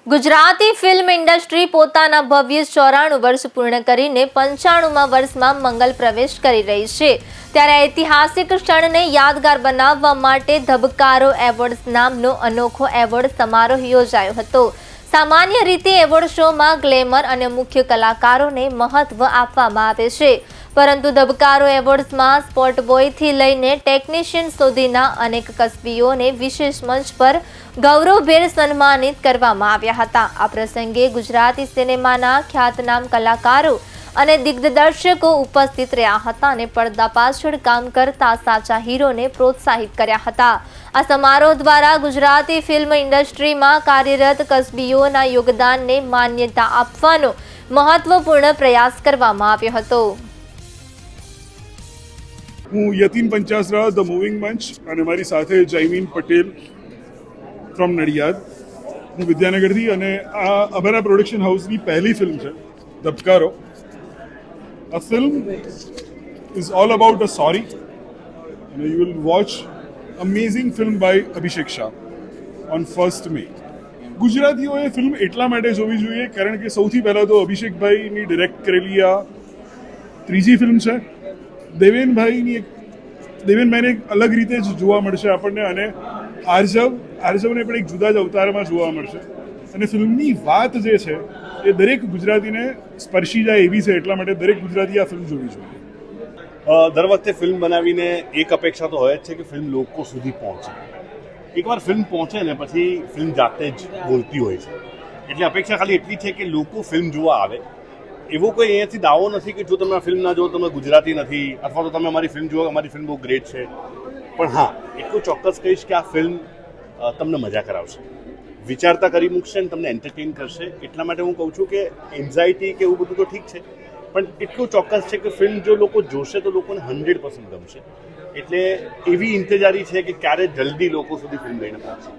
Gujarati film industry પોતાના ભવ્ય 94 વર્ષ પૂર્ણ કરીને 95મા વર્ષમાં મંગલ પ્રવેશ કરી રહી છે। ત્યારે ઐતિહાસિક ક્ષણને યાદગાર બનાવવા માટે ધબકારો એવોર્ડ્સ નામનો અનોખો એવોર્ડ સમારોહ યોજાયો હતો। સામાન્ય રીતે એવોર્ડ શોમાં ગ્લેમર અને મુખ્ય કલાકારોને મહત્વ આપવામાં આવે છે, પરંતુ ધબકારો એવોર્ડ્સમાં સ્પોટ બોયથી લઈને ટેકનિશિયન સુધીના અનેક કસબીઓને વિશેષ મંચ પર ગૌરવભેર સન્માનિત કરવામાં આવ્યા હતા। આ પ્રસંગે ગુજરાતી સિનેમાના ખ્યાતનામ કલાકારો અને દિગ્દર્શકો ઉપસ્થિત રહ્યા હતા અને પડદા પાછળ કામ કરતા સાચા હીરોને પ્રોત્સાહિત કર્યા હતા। આ સમારોહ દ્વારા ગુજરાતી ફિલ્મ ઇન્ડસ્ટ્રીમાં કાર્યરત કસબીઓના યોગદાનને માન્યતા આપવાનો મહત્વપૂર્ણ પ્રયાસ કરવામાં આવ્યો હતો। હું યતીન પંચાસરા ધ મૂવિંગ મંચ અને મારી સાથે જયમીન પટેલ ફ્રોમ નડિયાદ, હું વિદ્યાનગરથી, અને આ અમારા પ્રોડક્શન હાઉસની પહેલી ફિલ્મ છે ધબકારો। A film is all about a story, and you will watch amazing film by Abhishek Shah on 1st May. ગુજરાતીઓએ ફિલ્મ એટલા માટે જોવી જોઈએ કારણ કે સૌથી પહેલાં તો અભિષેકભાઈની ડિરેક્ટ કરેલી આ ત્રીજી ફિલ્મ છે। દેવેનભાઈને એક અલગ રીતે જ જોવા મળશે આપણને, અને આર્જવને પણ એક જુદા જ અવતારમાં જોવા મળશે, અને ફિલ્મની વાત જે છે એ દરેક ગુજરાતીને સ્પર્શી જાય એવી છે, એટલા માટે દરેક ગુજરાતી આ ફિલ્મ જોવી જોઈએ। દર વખતે ફિલ્મ બનાવીને એક અપેક્ષા તો હોય જ છે કે ફિલ્મ લોકો સુધી પહોંચે। એકવાર ફિલ્મ પહોંચે ને પછી ફિલ્મ જાતે જ બોલતી હોય છે, એટલે અપેક્ષા ખાલી એટલી છે કે લોકો ફિલ્મ જોવા આવે। એવો કોઈ અહીંયાથી દાવો નથી કે જો તમે આ ફિલ્મ ના જુઓ તમે ગુજરાતી નથી, અથવા તો તમે અમારી ફિલ્મ જુઓ અમારી ફિલ્મ બહુ ગ્રેટ છે। પણ હા, એટલું ચોક્કસ કહીશ કે આ ફિલ્મ તમને મજા કરાવશે, વિચારતા કરી મૂકશે અને તમને એન્ટરટેન કરશે। એટલા માટે હું કહું છું કે એન્ઝાયટી કે એવું બધું તો ઠીક છે, પણ એટલું ચોક્કસ છે કે ફિલ્મ જો લોકો જોશે તો લોકોને 100% ગમશે। એટલે એવી ઇંતજારી છે કે ક્યારે જલ્દી લોકો સુધી ફિલ્મ લઈને પહોંચશે।